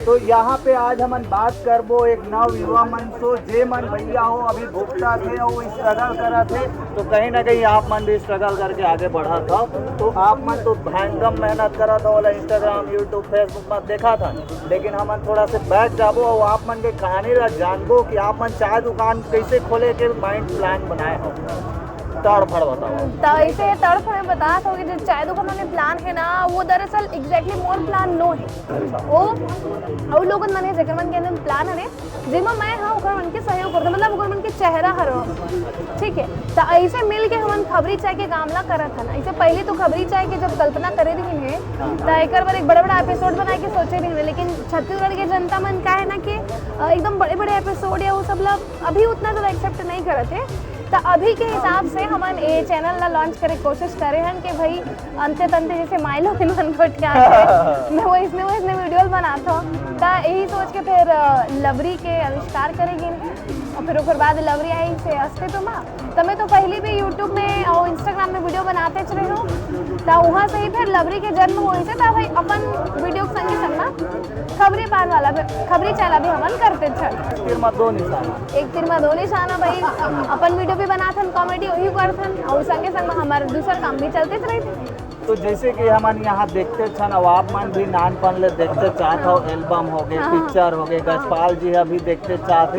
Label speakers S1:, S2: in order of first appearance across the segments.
S1: तो यहाँ पे आज हम बात करबो एक नव युवा मन सो जे मन भैया हो अभी भुगता थे और स्ट्रगल करा थे, तो कहीं ना कहीं आप मन भी स्ट्रगल करके आगे बढ़ा था। तो आप मन तो भयंकर मेहनत करा था वाला इंस्टाग्राम यूट्यूब फेसबुक में देखा था, लेकिन हम थोड़ा से बैठ जाबो और आप मन के कहानी ला जानबो कि आप मन चाय दुकान कैसे खोले के माइंड प्लान बनाए हो। तड़फड़ बताओ।
S2: तो ऐसे तड़फड़ में बता था कि जो चाय दुकान में प्लान है ना, वो दरअसल एग्जैक्टली मोर प्लान नो है। वो और लोगन मने जगह मन के अंदर प्लान है जेमा मैं हाँ ओकर मन के सहयोग करते, मतलब ओकर मन के चेहरा हरो, ठीक है। तो ऐसे मिल के हम खबरी चाय के काम ला करत था ना। ऐसे पहले तो खबरी चाय के जब कल्पना करे रही है तो एक बार एक बड़ा बड़ा एपिसोड बना के सोचे रही है, लेकिन छत्तीसगढ़ के जनता मन का है ना कि एकदम बड़े बड़े एपिसोड या वो सब ला अभी उतना ज़्यादा एक्सेप्ट नहीं करते। तो अभी के हिसाब से हमन ये चैनल ला लॉन्च करे कोशिश करे हैं कि भाई अंते तंते जैसे माइलो मन को मैं वो इसमें वीडियो बनाता हूँ। तो यही सोच के फिर लवरी के आविष्कार करेगी और फिर उसके बाद लवरी आई से अस्तित्व में। तो मैं तो पहले भी यूट्यूब में और इंस्टाग्राम में वीडियो बनाते चले हूँ, तो वहाँ से ही फिर लवरी के जन्म हुई से भाई अपन वीडियो के संगे संग खबरी पान वाला खबरी चाला भी हमन करते थे। एक तीर में दो निशाना भाई अपन वीडियो भी बनाथन कॉमेडी वही करथन और संगे संग हमारे दूसरा काम भी चलते रहे।
S1: तो जैसे कि हम यहाँ देखते छन और आप मन भी नानपन ले देखते चाहत हो, एल्बम हो गए, पिक्चर हो गए, गजपाल जी अभी देखते चाहते।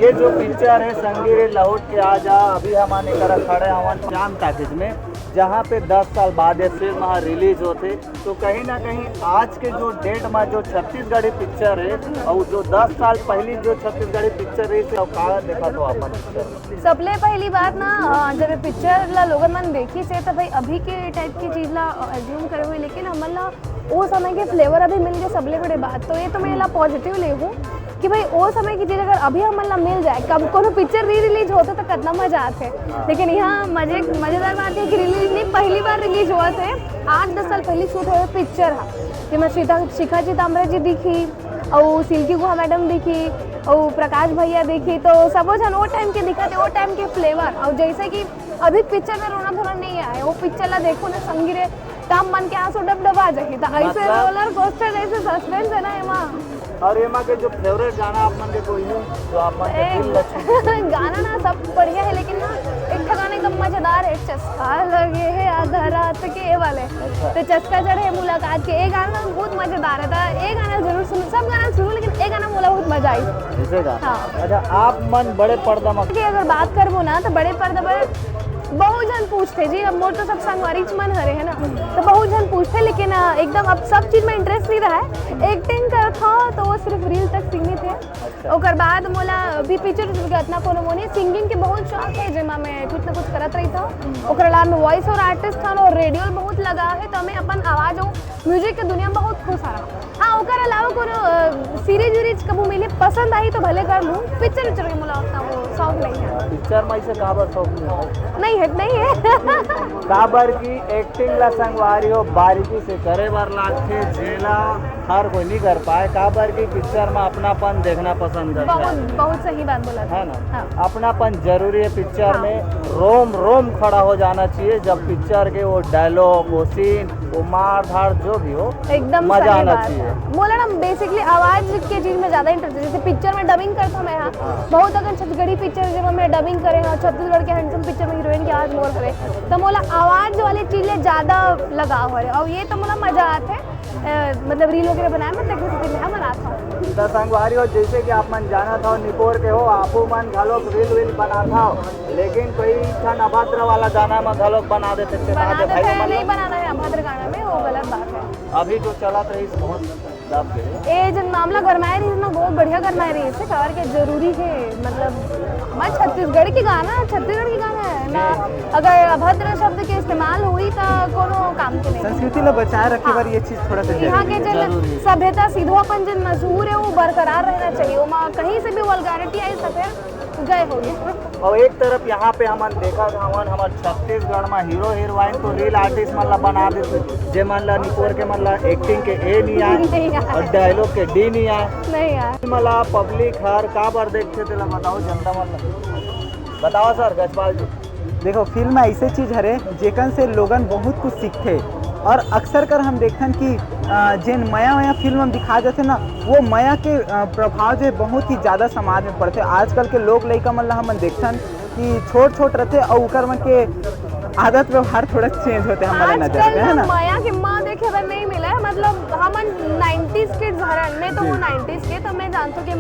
S1: ये जो पिक्चर है संगीरे लौट के आ जा, अभी हमारे करा खड़े हवन जाम टाकिज में, जहाँ पे 10 साल बाद ये फिल्म रिलीज होते। तो कहीं ना कहीं आज के जो डेट में जो छत्तीसगढ़ी पिक्चर है और जो 10 साल पहली जो छत्तीसगढ़ी पिक्चर है का देखा तो अपन पिक्चर
S2: सबले पहली बात ना जब पिक्चर ला लोगन मन देखी से तो भाई अभी के टाइप की चीज ला एज्यूम करे हुए, लेकिन हमन ला वो समय के फ्लेवर अभी मिल गए सबले बड़े बात। तो ये तो मैं ला पॉजिटिव ले हूँ कि भाई वो समय की चीज़ अगर अभी हमन ला मिल जाए, कब कोनो पिक्चर रिलीज होता तो कितना मजा आते। लेकिन यहाँ मजेदार बात है कि रिलीज नहीं पहली बार रिलीज हुआ थे 8-10 साल पहले शूट हुए पिक्चर है जिसमें शिखा चिताम्बरा जी दिखी और सिल्की गुहा मैडम दिखी और प्रकाश भैया दिखी। तो सबो जन वो टाइम के दिखा थे, वो टाइम के फ्लेवर। और जैसे कि अभी पिक्चर में रोना धोना नहीं आया, वो पिक्चर ला देखो ना संगीरे तब मन के आंसू डबडबा जाए। तो ऐसे रोलर कोस्टर जैसे सस्पेंस है ना एमा।
S1: और एमा के जो फेवरेट गाना आप मन के कोई है जो आप मन के दिल लच्छी
S2: गाना ना सब बढ़िया है, लेकिन ना एक गाने का मजेदार है, चस्का लगे है आधा रात के वाले। तो चस्का चढ़े मुलाकात के ये गाना बहुत मजेदार है। तो ये गाना जरूर सुनो, सब गाना सुनो, लेकिन ये गाना मुला बहुत मजा आई।
S1: हाँ। अच्छा आप मन बड़े पर्दा में
S2: अगर बात करबो ना तो बड़े पर्दा पर बहुत जन पूछते जी, अब मोर तो सब संगवारी मन हरे है ना, तो बहुत जन पूछते, लेकिन एकदम अब सब चीज में इंटरेस्ट नहीं रहा है। एक्टिंग करत हो तो वो सिर्फ रील तक सीमित है। और बाद मोला भी पिक्चर इतना कोनो मोनी सिंगिंग के बहुत शौक है, जिमा मैं कुछ ना कुछ करत रही था। ओकर अलावा में वॉइस और आर्टिस्ट था और रेडियो बहुत लगा है, तो मैं अपन आवाज और म्यूजिक के दुनिया में बहुत खुश आ रहा। हाँ ओकर अलावा कोनो सीरीज वीरीज कबू मिले पसंद आई तो भले कर लूँ, पिक्चर के मुला उतना वो शौक नहीं है।
S1: पिक्चर में से काबर शौक
S2: नहीं है
S1: काबर की एक्टिंग ला संगवारी हो बारीकी से करे बार लागते जेला हर कोई नहीं कर पाए। काबर की पिक्चर में अपनापन देखना पसंद है।
S2: बहुत सही बात बोला
S1: है ना। हाँ। अपनापन जरूरी है पिक्चर। हाँ। में रोम रोम खड़ा हो जाना चाहिए जब पिक्चर के वो डायलॉग वो सीन वो मार धाड़ जो भी हो
S2: एकदम
S1: मजा आना चाहिए।
S2: बोला ना बेसिकली आवाज के चीज में ज्यादा इंटरेस्ट है। जैसे पिक्चर में डबिंग करता हूँ मैं, हाँ बहुत अगर छत्तीसगढ़ी पिक्चर जब मैं डबिंग करे हाँ छत्तीसगढ़ के हैंडसम पिक्चर में हीरोइन की आवाज मोर करे तो मोला आवाज वाली चीजें ज्यादा लगाव है। और ये तो मोला मजा आता है, मतलब रील वगैरह बनाया मैं मैं बनाता हूँ।
S1: संगवारी हो जैसे कि आप मन जाना था निपोर के हो आपो मन घलोक रील वील बना था, लेकिन कोई क्षण अभद्र वाला गाना में घलोक बना देते थे।
S2: नहीं बनाना है अभद्र गाना में, वो गलत बात है।
S1: अभी जो चला था इस बहुत
S2: ये जन मामला गरमाए रही ना बहुत बढ़िया गरमाए रही है, खबर के जरूरी है। मतलब मैं छत्तीसगढ़ की गाना है ना, अगर अभद्र शब्द के इस्तेमाल हुई तो कोनो काम के नहीं।
S1: संस्कृति ला बचाए रखे बार ये चीज थोड़ा सा
S2: यहाँ के जन सभ्यता सीधोपन जन मशहूर है वो बरकरार रहना चाहिए। वो कहीं से भी वल्गारिटी आई तो फिर गए हो गए।
S1: और एक तरफ यहाँ पे हमन देखा हमन हमार छत्तीसगढ़ में हीरो हीरोइन तो रील आर्टिस्ट मन ला बना देते, जे मन ला निपोर के मन ला एक्टिंग के ए नहीं आए और डायलॉग के डी नहीं आए। मला पब्लिक हर का बार देखते थे बताओ जनता मन बताओ सर गजपाल जी।
S3: देखो फिल्म ऐसे चीज हरे जेकन से लोगन बहुत कुछ सीखते और अक्सर कर हम देखते कि जिन मया फिल्म हम दिखा जाते ना, वो मया के प्रभाव जो है बहुत ही ज़्यादा समाज में पड़ते। आजकल के लोग लइका मन ला हम देखथन कि छोट छोट रहते और उकर मन के आदत व्यवहार थोड़ा चेंज होते हमारे नजर में, है ना।
S2: माया के माँ देखे बर नहीं मिला है, मतलब हम 90s किड्स हरन, मैं तो हूँ 90s के, तो मैं जानती हूँ कि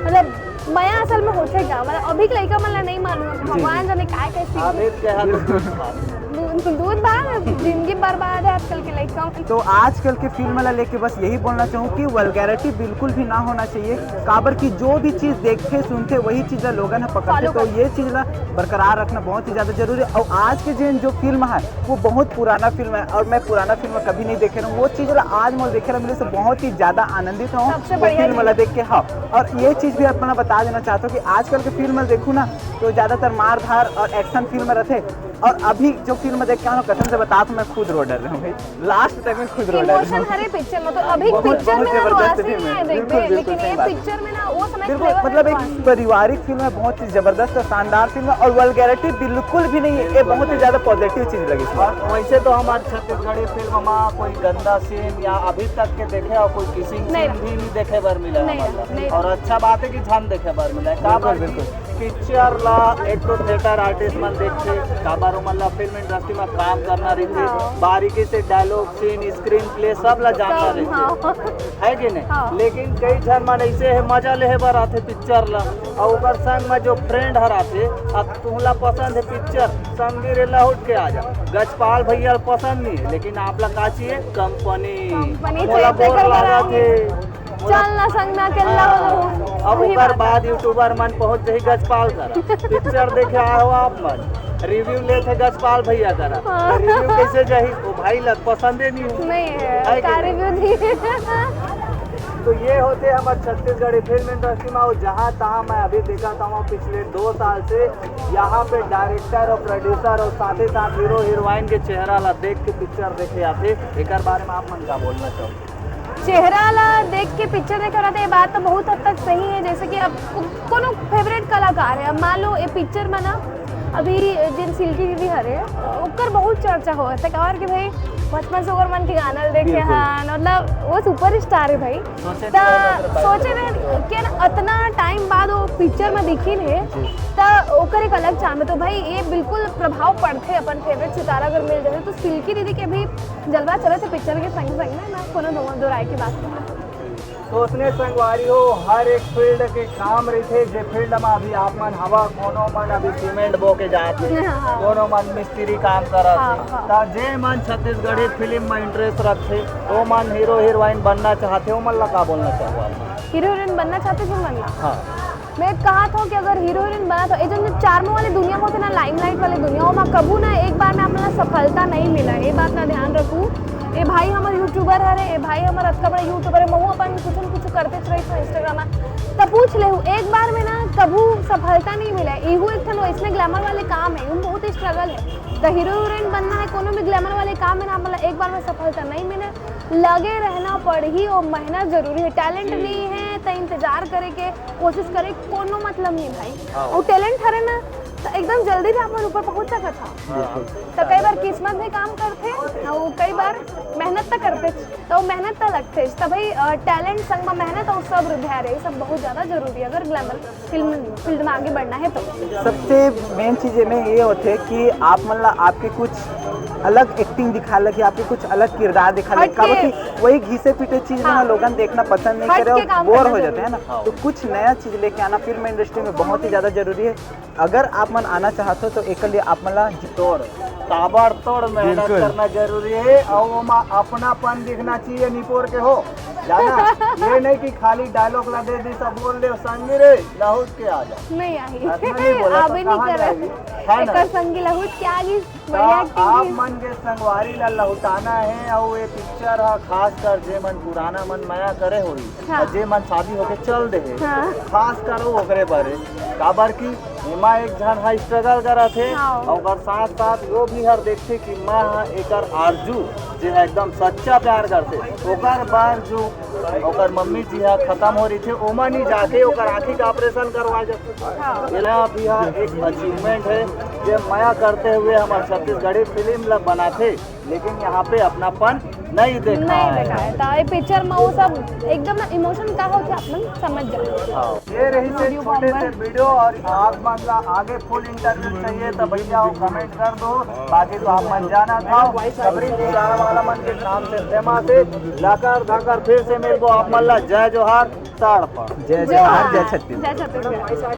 S2: मतलब माया असल में होते क्या, मतलब अभी के लड़का मन नहीं मालूम भगवान जाने काय कैसे दूध बार जिंदगी बर्बाद है आजकल के लड़का।
S3: तो आजकल के फिल्म ला लेके बस यही बोलना चाहूँ कि वल्गैरिटी बिल्कुल भी ना होना चाहिए। काबर की जो भी चीज़ देखते सुनते वही चीज़ लोगन है पकड़ते, तो ये चीज़ ला बरकरार रखना बहुत ही ज़्यादा जरूरी है। और आज के जो फिल्म है वो बहुत पुराना फिल्म है और मैं पुराना फिल्म कभी नहीं देखे रहा हूँ। वो चीज़ आज मैं देखे रहा, मेरे से बहुत ही ज़्यादा आनंदित हूँ फिल्म वाला देख के। हाँ, और ये चीज़ भी अपना बता देना चाहता हूँ कि आजकल के फिल्म देखूँ ना तो ज़्यादातर मार धार और एक्शन फिल्म रहते, और अभी जो फिल्म देख के आना कसम से बता तो मैं खुद रो डर रहा हूँ भाई, लास्ट तक मैं खुद रो डर रहा हूँ।
S2: इमोशन हरे पिक्चर में, तो अभी पिक्चर में ना वासी नहीं है देखबे, लेकिन ये पिक्चर में ना वो समय
S3: मतलब एक पारिवारिक फिल्म है, बहुत ही जबरदस्त और शानदार फिल्म है, और वल्गैरिटी बिल्कुल भी नहीं है, ये बहुत ही ज्यादा पॉजिटिव चीज लगी।
S1: और वैसे तो हमारे छत्तीसगढ़ी फिल्म में कोई गंदा सीन या अभी तक के देखे और कोई किसिंग सीन भी नहीं देखे बर मिला है, और अच्छा बात है कि झन देखे बर मिला है। पिक्चर ला एक तो थिएटर आर्टिस्ट मन देखते, काबारो मन ला फिल्म इंडस्ट्री में काम करना रहते, बारीकी से डायलॉग सीन स्क्रीन प्ले सब ला जानना रहते, है कि नहीं। लेकिन कई झन मन ऐसे है मजा ले बर आते पिक्चर ला, और ओकर संग में जो फ्रेंड हर आते, अब तुमला पसंद है पिक्चर संगी रे लौट के आ जा, गजपाल भैया पसंद नहीं है, लेकिन आप ला का चाहिए कंपनी मोला बोर लगा थे
S2: चलना संग ना के
S1: अब ओकर बाद यूट्यूबर मन पहुंच जाही गजपाल करा पिक्चर देखे आए हो आप मन, रिव्यू लेते गजपाल भैया करा, रिव्यू कैसे जाही वो भाई लग पसंदे नहीं
S2: है का रिव्यू दी।
S1: तो ये होते हमारे छत्तीसगढ़ी फिल्म इंडस्ट्री में, और जहाँ तहाँ मैं अभी देखा था वहाँ पिछले 2 साल से यहाँ पे डायरेक्टर और प्रोड्यूसर और साथ ही साथ हीरो हीरोइन के चेहरा ला देख के पिक्चर देखे आते। एक बारे में आप मन का बोलना चाहो?
S2: चेहरा ला देख के पिक्चर देख रहा था, ये बात तो बहुत हद तक सही है। जैसे कि अब कोनो फेवरेट कलाकार है, अब मान लो ये पिक्चर में ना अभी जिन सिल्की दीदी हरे ओकर बहुत चर्चा हो है और कि भाई बचपन से ओकर मन के गाना देखे हाँ, मतलब वो सुपर स्टार है भाई। सोचे रहे कि ना इतना टाइम बाद वो पिक्चर में दिखी है तो ओकर एक अलग चाम है। तो भाई ये बिल्कुल प्रभाव पड़ते अपन फेवरेट सितारा अगर मिल जाए तो सिल्की दीदी के भी जलवा चले थे पिक्चर के संग संग में ना, कोनो दो राय की बात नहीं।
S1: सोचने संगवारी हो हर एक फील्ड के काम रहते, जे फील्ड में अभी आप मन हवा, कोनो मन अभी सीमेंट बो के जाते, कोनो मन मिस्त्री काम करते, जे मन छत्तीसगढ़ी फिल्म में इंटरेस्ट रखते वो मन हीरो हीरोइन बनना चाहते, वो मन ला का बोलना चाहो?
S2: हीरो हीरोइन बनना चाहते थे मन ला? हाँ, मैं कहा था कि अगर हीरो हीरोइन बना तो ये जो चार्मो वाली दुनिया होती ना, लाइमलाइट वाली दुनिया, वो मैं कबू ना एक बार में अपना सफलता नहीं मिला, ये बात ना ध्यान रखूँ। ए भाई हमारे यूट्यूबर है, ए भाई हमारा अतका बड़ा यूट्यूबर है, मैं अपन कुछ न कुछ करते रही थी इंस्टाग्राम में, तब पूछ ले एक बार में ना कबू सफलता नहीं मिला। इहू एक ठन इसमें ग्लैमर वाले काम है, बहुत ही स्ट्रगल है। तो हीरो हीरोइन बनना है कोनो भी ग्लैमर वाले काम में ना, मतलब एक बार में सफलता नहीं मिले, लगे रहना पड़ी और मेहनत जरूरी है। टैलेंट नहीं है तो इंतजार करे के कोशिश करे कोनो मतलब नहीं भाई, और टैलेंट हरे ना तो एकदम जल्दी भी अपन ऊपर पहुंच सका था। तो कई बार किस्मत भी काम करते और कई बार मेहनत तो करते, तो मेहनत तो लगते, तो भाई टैलेंट संग में मेहनत और सब्र ध्यान ये सब बहुत ज़्यादा जरूरी है अगर ग्लैमर फील्ड में आगे बढ़ना है। तो
S3: सबसे मेन चीज़ में ये होते है कि आप मतलब आपके कुछ अलग एक्टिंग दिखा लगे, आपके कुछ अलग किरदार दिखा लगे, क्योंकि वही घिसे पीटे चीज़ में लोगन देखना पसंद नहीं करे और बोर हो जाते हैं ना, तो कुछ नया चीज़ लेके आना फिल्म इंडस्ट्री में बहुत ही ज़्यादा जरूरी है। अगर आप मन आना चाहते हो तो एक लिए आप मतलब
S1: ताबड़तोड़ मेहनत करना जरूरी है, और वो अपनापन दिखना चाहिए, निपोर के हो जाना। ये नहीं कि खाली डायलॉग ला दे दी सब बोल दे संगी रे लहुट के आ जा,
S2: नहीं आई
S1: आप
S2: नहीं कर संगी लहुट के आगे
S1: आप मन के संगवारी ला लहुटाना है। और ये पिक्चर है खास कर जे मन पुराना मन माया करे हुई, जे मन शादी होके चल दे, खास कर ओकरे बारे काबर की एमा एक जन हा स्ट्रगल करा थे
S2: हाँ।
S1: और साथ साथ वो भी हर देखते कि माँ हा एकर आरजू जो है एकदम सच्चा प्यार करते ओकर बार जो ओकर मम्मी जी हा खत्म हो रही थे ओमा नहीं जाके ओकर आँखी का ऑपरेशन करवा जाते यहाँ भी हा एक अचीवमेंट है जो माया करते हुए हमारे छत्तीसगढ़ी फिल्म ला बनाते लेकिन यहाँ पे अपनापन नहीं देखा
S2: नहीं
S1: है।
S2: देखा है तो ये पिक्चर में वो सब एकदम ना इमोशन का होते अपन समझ जाए।
S1: हाँ। ये रही से
S2: वीडियो
S1: छोटे से
S2: बॉम्बर।
S1: वीडियो और आप मन ला आगे फुल इंटरव्यू चाहिए तो भैया वो कमेंट कर दो बाकी तो आप मन जाना था सबरी पुजारा वाला मन के नाम से फेमस है लाकर धाकर फिर से मेरे को आप मन ला जय जोहार ताड़ पर
S3: जय जवाहर जय छत्तीसगढ़।
S2: जय छत्तीसगढ़।